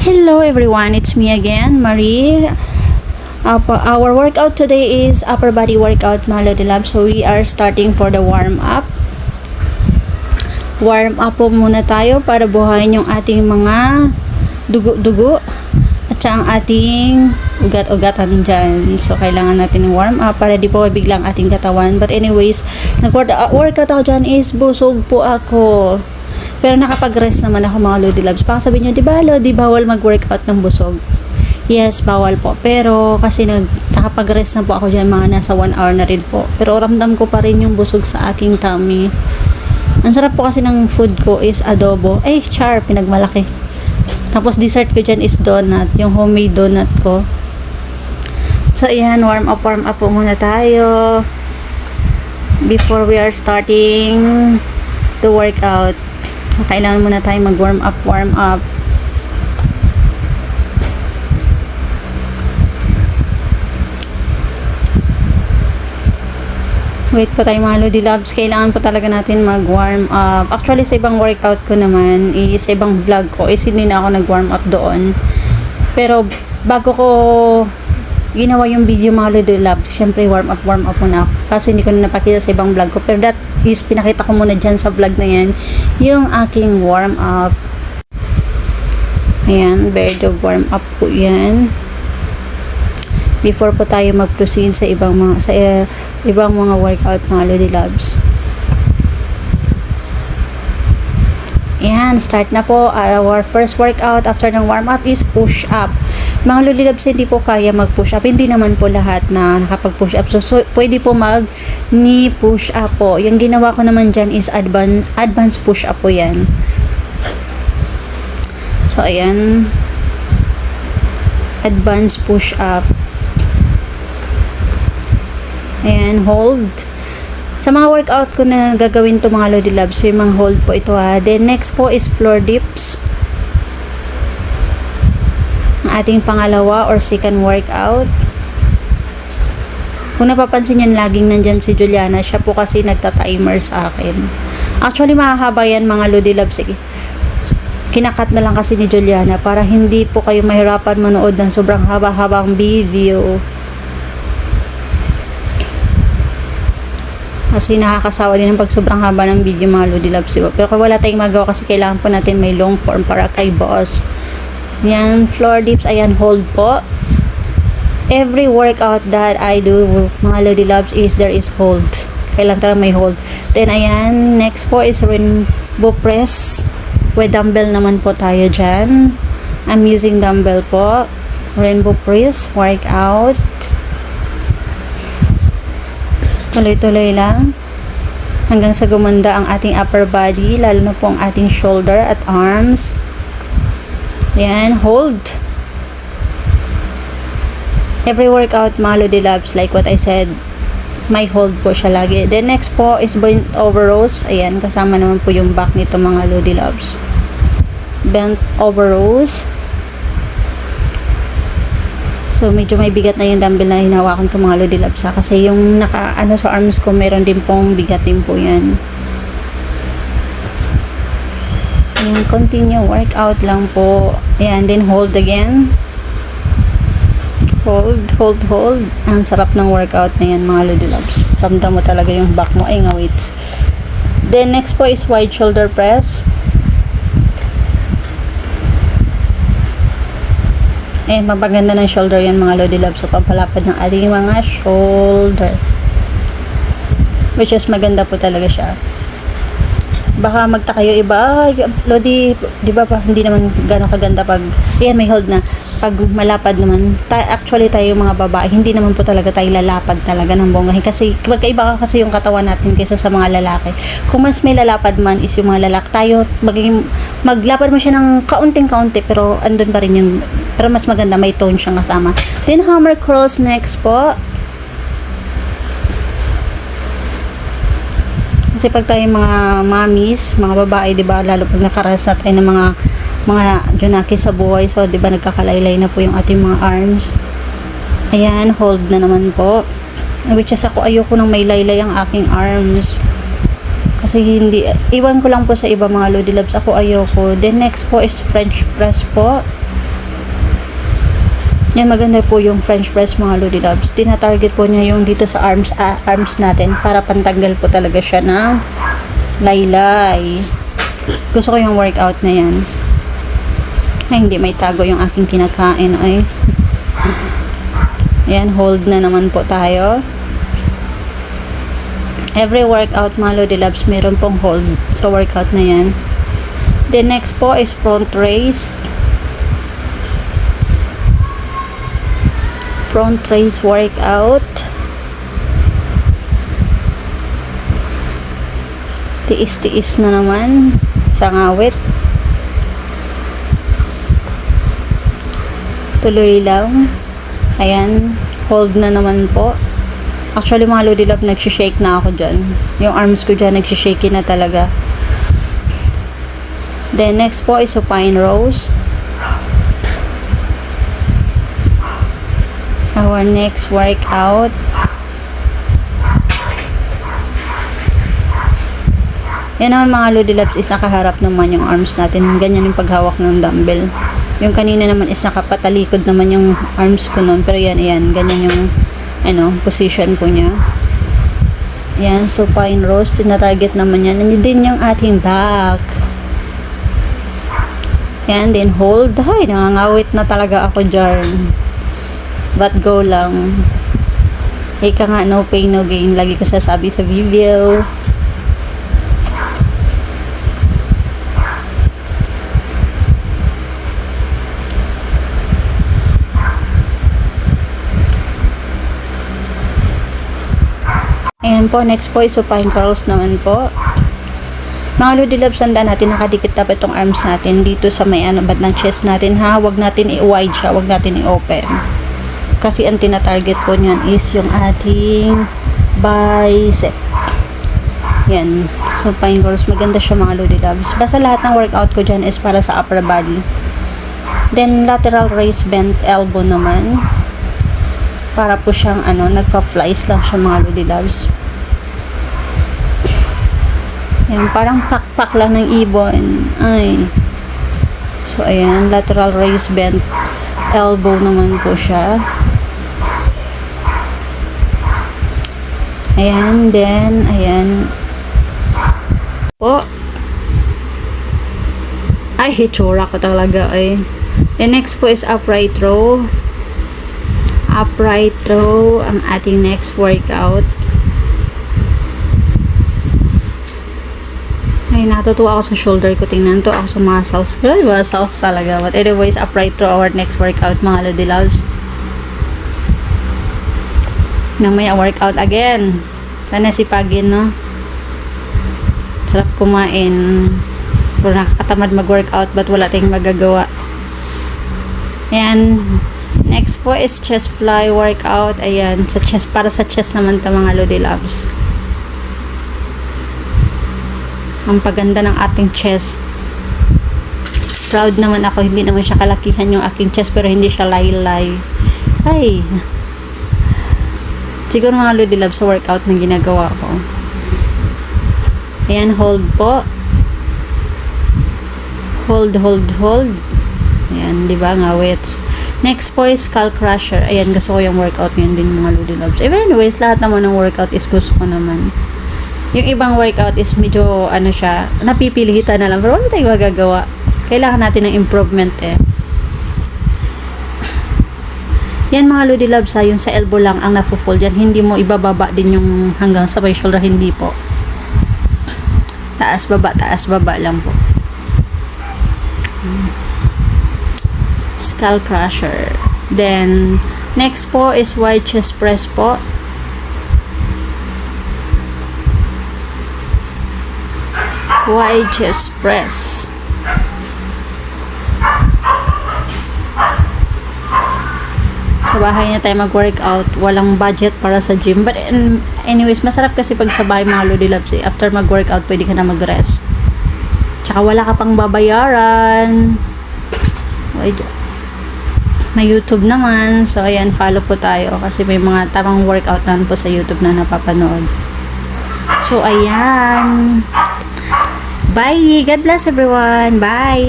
Hello everyone, it's me again, Marie. Our workout today is upper body workout, Melody Lab. So we are starting for the warm up. Warm up po muna tayo para buhayin yung ating mga dugo-dugo at saka ang ating ugat-ugatan dyan. So kailangan natin warm up para di po biglang ating katawan. But anyways, nag-workout ako dyan is busog po ako. Pero nakapag-rest naman ako mga Lodi Labs. Baka sabihin nyo, di ba Lodi, bawal mag-workout ng busog? Yes, bawal po. Pero kasi nakapag-rest na po ako dyan, mga nasa 1 hour na rin po. Pero ramdam ko pa rin yung busog sa aking tummy. Ang sarap po kasi ng food ko is adobo. Char, pinagmalaki. Tapos dessert ko dyan is donut, yung homemade donut ko. So ayan, warm up po muna tayo. Before we are starting the workout. Kailangan muna tayo mag-warm up. Wait po tayo mga Lodi Labs. Kailangan po talaga natin mag-warm up. Actually, sa ibang workout ko naman, sa ibang vlog ko, hindi na ako nag-warm up doon. Pero, bago ko ginawa yung video mga Lodi Labs, syempre warm up muna ako. Kaso hindi ko na napakita sa ibang vlog ko. Pero that is, pinakita ko muna dyan sa vlog na yan, yung aking warm up. Ayan, bear dog warm up po yan. Before po tayo mag-proceed sa ibang mga workout mga Lodi Labs. Ayan, start na po. Our first workout after ng warm up is push up. Mga Lodi Labs, hindi po kaya mag-push up. Hindi naman po lahat na nakapag-push up. So pwede po mag-knee push up po. Yung ginawa ko naman dyan is advanced push up po yan. So, ayan. Advanced push up. Ayan, hold. Sa mga workout ko na gagawin to mga Lodi Labs, may mga hold po ito ha. Then next po is floor dips. Ang ating pangalawa or second workout. Kung napapansin yan, laging nandyan si Juliana. Siya po kasi nagta-timer sa akin. Actually, mahahaba yan mga Lodi Labs. Kinakat na lang kasi ni Juliana para hindi po kayo mahirapan manood ng sobrang haba-habang video. Kasi nakakasawa din ang pag sobrang haba ng video mga Lodi Labs, diba? Pero kung wala tayong magawa kasi kailangan po natin may long form para kay boss. Yan, floor dips, ayan, hold po. Every workout that I do mga Lodi Labs is there is hold. Kailangan talaga may hold. Then ayan, next po is rainbow press. With dumbbell naman po tayo dyan. I'm using dumbbell po. Rainbow press, workout. Tuloy-tuloy lang hanggang sa gumanda ang ating upper body, lalo na po ang ating shoulder at arms. Ayan, hold. Every workout mga Lodi Labs, like what I said, may hold po siya lagi. Then next po is bent over rows. Ayan, kasama naman po yung back nito mga Lodi Labs. Bent over rows. So, medyo may bigat na yung dumbbell na hinawakan ko mga Lodi Labs ha. Kasi yung sa arms ko, meron din pong bigat din po yan. Ayan, continue workout lang po. Ayan, then hold again. Hold. Ang sarap ng workout na yan mga Lodi Labs. Ramdam mo talaga yung back mo. Nga, wait. Then, next po is wide shoulder press. Mapaganda ng shoulder yan mga Lodi Labs. So, pampalapad ng ating mga shoulder. Which is maganda po talaga siya. Baka magtaka kayo iba, Lodi, di ba hindi naman gano'ng kaganda pag, may hold na. Pag malapad naman, actually tayo mga babae, hindi naman po talaga tayo lalapad talaga ng bonggahin. Kasi, magkaiba kasi yung katawan natin kaysa sa mga lalaki. Kung mas may lalapad man is yung mga lalaki, tayo, maglapad mo siya ng kaunting-kaunti, pero andun pa rin yung, pero mas maganda, may tone siyang kasama. Then, hammer curls next po. Kasi pag tayo mga mommies, mga babae, diba, lalo pag nakaranas na tayo ng mga junaki sa buhay, so diba nagkakalaylay na po yung ating mga arms. Ayan, hold na naman po. Which is ako, ayoko nang may laylay ang aking arms. Kasi hindi, iwan ko lang po sa iba mga Lodi Labs. Ako ayoko. Then next po is French press po. Yan, maganda po yung French press mga Lodi Loves. Tina-target po niya yung dito sa arms natin para pantanggal po talaga siya ng laylay. Gusto ko yung workout na yan. Ay, hindi may tago yung aking kinakain. Ay. Yan, hold na naman po tayo. Every workout mga Lodi Loves, meron pong hold sa workout na yan. The next po is front raise. Front raise workout. Tiis-tiis na naman sa ngawit. Tuloy lang. Ayan, hold na naman po. Actually mga Lodi Love, nagsishake na ako dyan. Yung arms ko dyan, nagsishake na talaga. Then next po is supine rows. Our next workout. Yan naman mga Lodi Loves, is nakaharap naman yung arms natin. Ganyan yung paghawak ng dumbbell. Yung kanina naman is nakapatalikod naman yung arms ko nun. Pero yan, ayan, ganyan yung position po niya. Yan, supine rows. Tina-target naman yan. Nandito din yung ating back. Yan, then hold. Ay, nangangawit na talaga ako dyan. But go lang. Ika nga, no pain, no gain. Lagi ko sasabi sa video. Ayan po, next po is supine curls naman po. Mga Lodi Loves, sandaan natin, nakadikit dapat itong arms natin dito sa may bad ng chest natin ha. Huwag natin i-wide siya, huwag natin i-open. Kasi ang tina-target po niyan is yung ating bicep. Yan, supine curls, maganda siya mga Lodi Loves. Basta lahat ng workout ko dyan is para sa upper body. Then lateral raise bent elbow naman. Para po siyang nagpa-flies lang siya mga Lodi Loves. Ayan, parang pakpak lang ng ibon. Ay. So, ayan, lateral raise bent elbow naman po siya. Ayan, then, ayan. Po. Ay, hitsura ko talaga, ay. The next po is upright row. Upright row ang ating next workout. Ay, natutuwa ako sa shoulder ko. Tingnan to ako sa muscles. Ay, muscles talaga. But anyways, upright row our next workout mga Lodi Loves. Namaya workout again. Sana sipagin, no? Sarap kumain. Pero nakakatamad mag-workout but wala tayong magagawa. Ayan. Next po is chest fly workout. Ayan, sa chest, para sa chest naman to mga Lodi Loves. Ang paganda ng ating chest. Proud naman ako, hindi naman siya kalakihan yung aking chest, pero hindi siya laylay. Ay. Siguro mga Lodi Loves sa workout na ginagawa ko. Ayan, hold po. Hold, hold, hold. Ayan, di ba? Ngawits. Next po is skull crusher. Ayan, gusto ko yung workout ngayon din mga Lodi Loves. Anyways, lahat naman ng workout is gusto ko naman. Yung ibang workout is medyo, siya, napipilitan na lang. Pero wala tayong magagawa. Kailangan natin ng improvement eh. Yan mga Lodi Loves, yung sa elbow lang ang nafufold yan. Hindi mo ibababa din yung hanggang sa may shoulder. Hindi po. Taas, baba lang po. Skull crusher. Then, next po is wide chest press po. Wide chest press. Sa bahay na tayo mag-workout. Walang budget para sa gym. But anyways, masarap kasi pag sa bahay mga Lodi Loves eh. After mag-workout, pwede ka na mag-rest. Tsaka wala ka pang babayaran. May YouTube naman. So, ayan, follow po tayo. Kasi may mga tamang workout naman po sa YouTube na napapanood. So, ayan. Bye! God bless everyone! Bye!